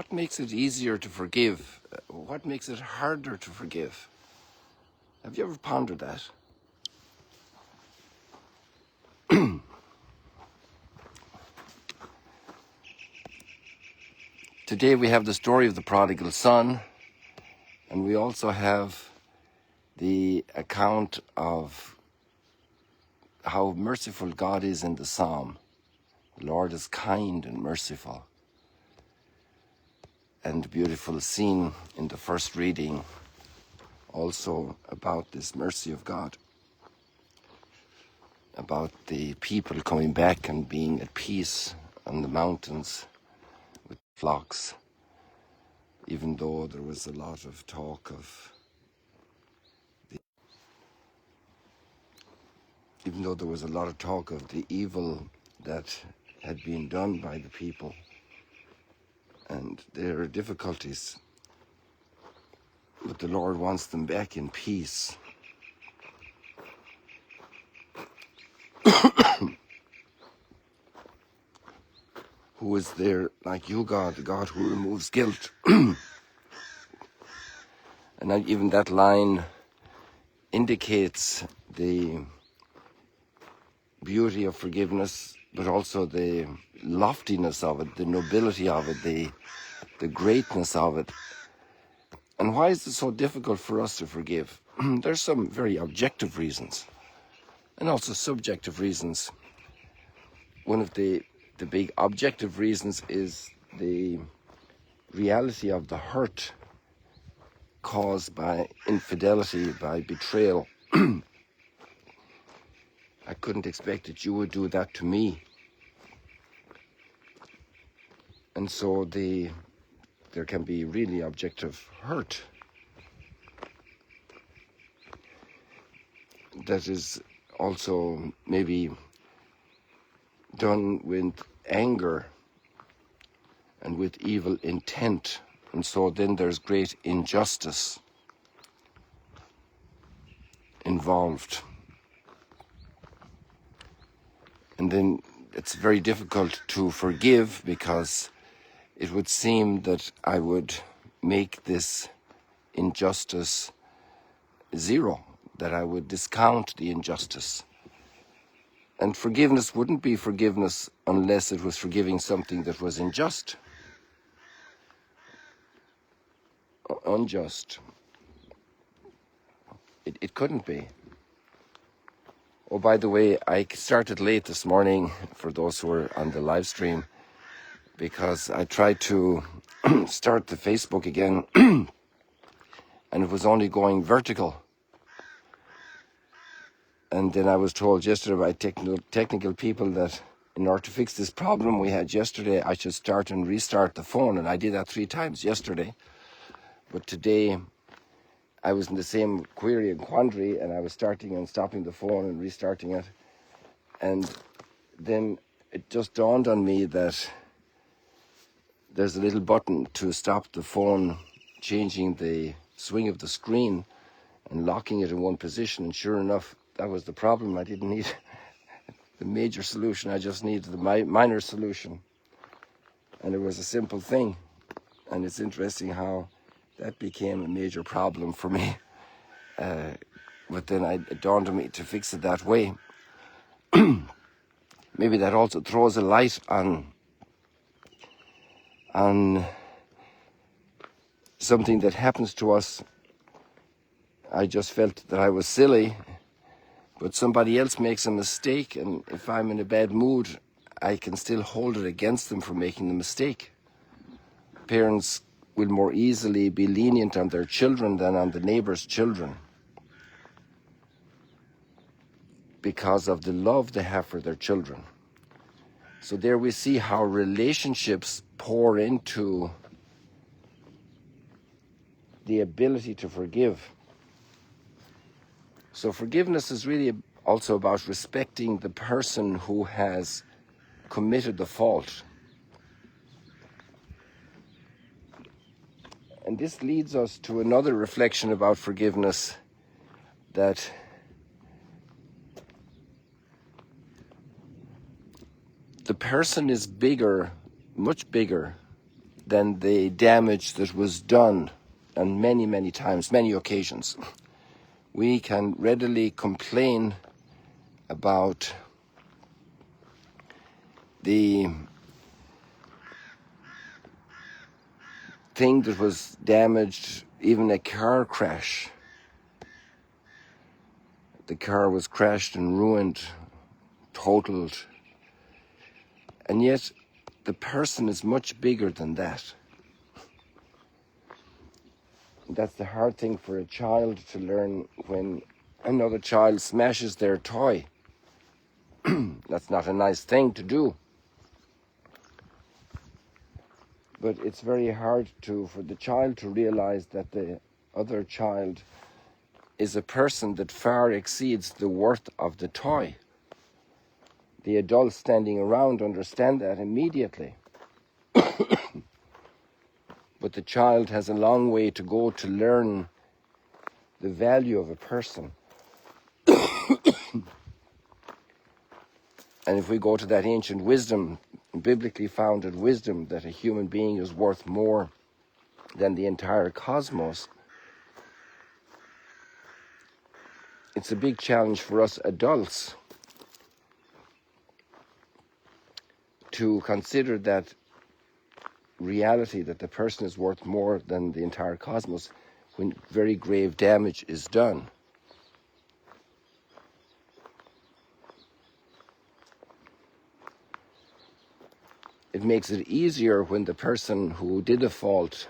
What makes it easier to forgive? What makes it harder to forgive? Have you ever pondered that? Today we have the story of the prodigal son, and we also have the account of how merciful God is in the psalm. The Lord is kind and merciful. And beautiful scene in the first reading also about this mercy of God, about the people coming back and being at peace on the mountains with flocks, even though there was a lot of talk of the evil that had been done by the people and their difficulties. But the Lord wants them back in peace. Who is there like you, God, the God who removes guilt? And even that line indicates the beauty of forgiveness, but also the loftiness of it, the nobility of it, the greatness of it. And why is it so difficult for us to forgive? There's some very objective reasons and also subjective reasons. One of the big objective reasons is the reality of the hurt caused by infidelity, by betrayal. I couldn't expect that you would do that to me. And so there can be really objective hurt that is also maybe done with anger and with evil intent. And so then there's great injustice involved. And then it's very difficult to forgive because it would seem that I would make this injustice zero, that I would discount the injustice. And forgiveness wouldn't be forgiveness unless it was forgiving something that was unjust. It couldn't be. Oh, by the way, I started late this morning, for those who are on the live stream, because I tried to start the Facebook again, and it was only going vertical. And then I was told yesterday by technical people that in order to fix this problem we had yesterday, I should start and restart the phone. And I did that 3 times yesterday. But today I was in the same query and quandary, and I was starting and stopping the phone and restarting it. And then it just dawned on me that there's a little button to stop the phone changing the swing of the screen and locking it in one position. And sure enough, that was the problem. I didn't need the major solution. I just needed the minor solution. And it was a simple thing. And it's interesting how that became a major problem for me. But then it dawned on me to fix it that way. Maybe that also throws a light on something that happens to us. I just felt that I was silly, but somebody else makes a mistake, and if I'm in a bad mood, I can still hold it against them for making the mistake. Parents will more easily be lenient on their children than on the neighbor's children because of the love they have for their children. So there we see how relationships pour into the ability to forgive. So forgiveness is really also about respecting the person who has committed the fault. And this leads us to another reflection about forgiveness, that the person is bigger, much bigger than the damage that was done on many, many times, many occasions. We can readily complain about the thing that was damaged, even a car crash. The car was crashed and ruined, totaled. And yet, the person is much bigger than that. That's the hard thing for a child to learn when another child smashes their toy. That's not a nice thing to do. But it's very hard for the child to realize that the other child is a person that far exceeds the worth of the toy. The adults standing around understand that immediately. But the child has a long way to go to learn the value of a person. And if we go to that ancient wisdom, biblically founded wisdom, that a human being is worth more than the entire cosmos, it's a big challenge for us adults to consider that reality, that the person is worth more than the entire cosmos, when very grave damage is done. It makes it easier when the person who did the fault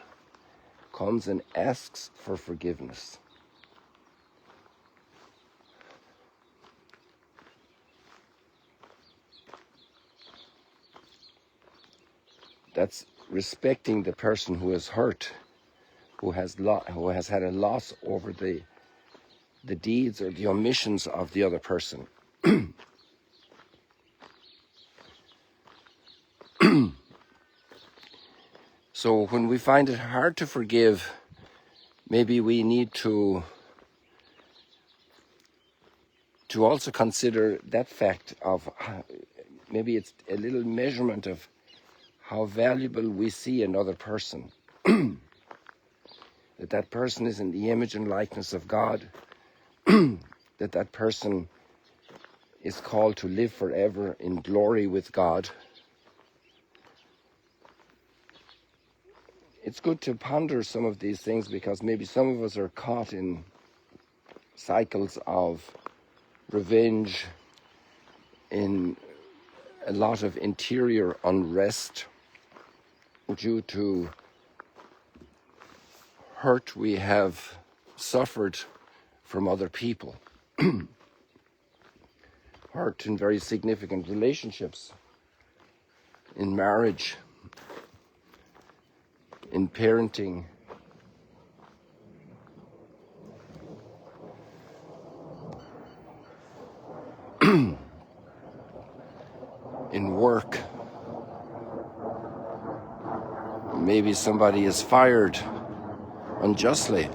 comes and asks for forgiveness. That's respecting the person who is hurt, who has had a loss over the deeds or the omissions of the other person. So when we find it hard to forgive, maybe we need to also consider that fact of maybe it's a little measurement of how valuable we see another person. That person is in the image and likeness of God. that person is called to live forever in glory with God. It's good to ponder some of these things, because maybe some of us are caught in cycles of revenge, in a lot of interior unrest due to hurt we have suffered from other people. Hurt in very significant relationships, in marriage, in parenting, in work. Maybe somebody is fired unjustly.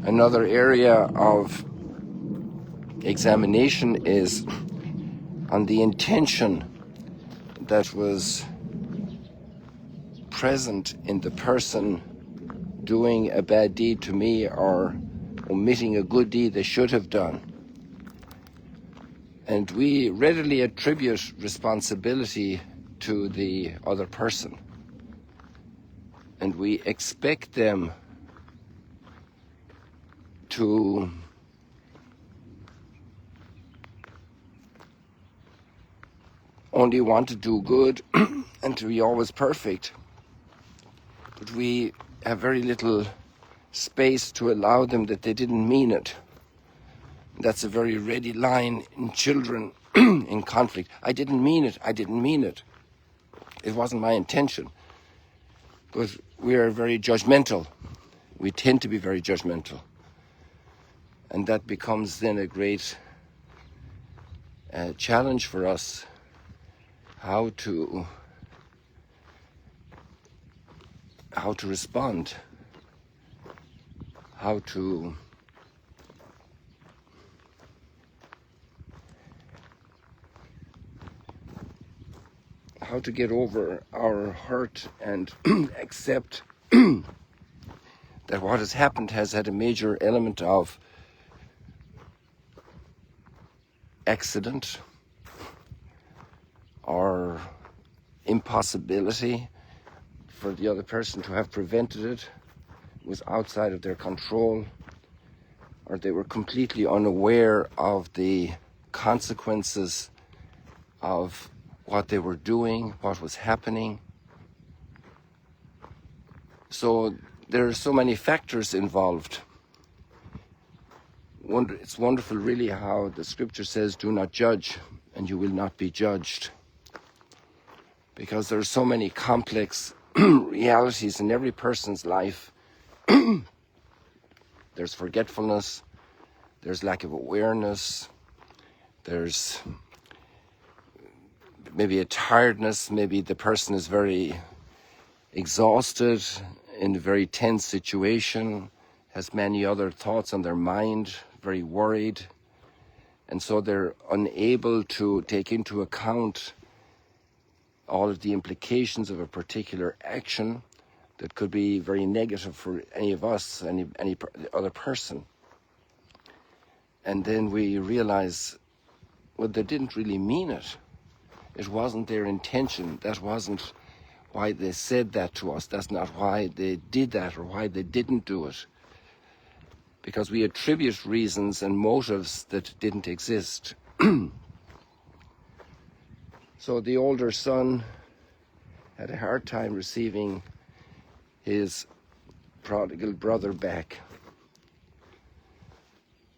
Another area of examination is on the intention that was present in the person doing a bad deed to me or omitting a good deed they should have done. And we readily attribute responsibility to the other person. And we expect them to only want to do good and to be always perfect. But we have very little space to allow them that they didn't mean it. That's a very ready line in children in conflict. I didn't mean it. I didn't mean it. It wasn't my intention. But we are very judgmental. we tend to be very judgmental. And that becomes then a great challenge for us, how to respond, how to get over our hurt and accept that what has happened has had a major element of accident or impossibility for the other person to have prevented it. It was outside of their control, or they were completely unaware of the consequences of what they were doing, what was happening. So there are so many factors involved. It's wonderful really how the scripture says, do not judge and you will not be judged. Because there are so many complex realities in every person's life. There's forgetfulness, there's lack of awareness, there's maybe a tiredness, maybe the person is very exhausted in a very tense situation, has many other thoughts on their mind, very worried, and so they're unable to take into account all of the implications of a particular action that could be very negative for any of us, any other person. And then we realize, well, they didn't really mean it. It wasn't their intention. That wasn't why they said that to us. That's not why they did that or why they didn't do it. Because we attribute reasons and motives that didn't exist. So the older son had a hard time receiving his prodigal brother back.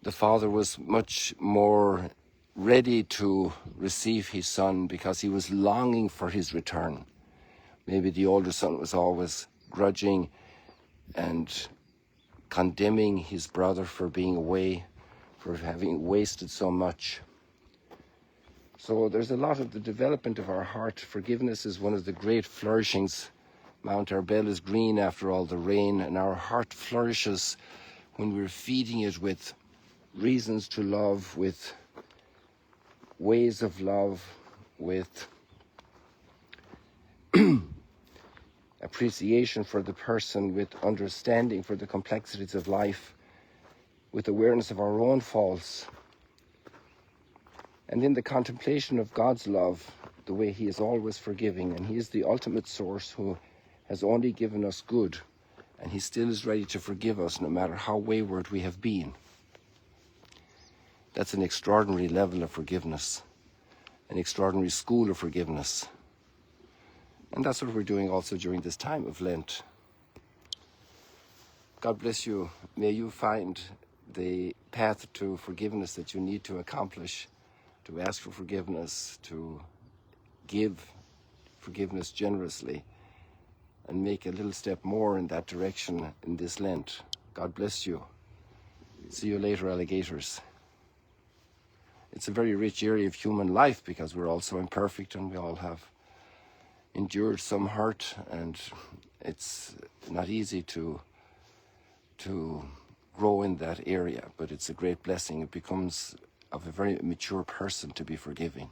The father was much more ready to receive his son because he was longing for his return. Maybe the older son was always grudging and condemning his brother for being away, for having wasted so much. So there's a lot of the development of our heart. Forgiveness is one of the great flourishings. Mount Arbel is green after all the rain, and our heart flourishes when we're feeding it with reasons to love, with ways of love, with appreciation for the person, with understanding for the complexities of life, with awareness of our own faults, and in the contemplation of God's love, the way He is always forgiving, and He is the ultimate source who has only given us good, and He still is ready to forgive us no matter how wayward we have been. That's an extraordinary level of forgiveness, an extraordinary school of forgiveness. And that's what we're doing also during this time of Lent. God bless you. May you find the path to forgiveness that you need to accomplish, to ask for forgiveness, to give forgiveness generously, and make a little step more in that direction in this Lent. God bless you. See you later, alligators. It's a very rich area of human life because we're all so imperfect and we all have endured some hurt, and it's not easy to grow in that area, but it's a great blessing. It becomes of a very mature person to be forgiving.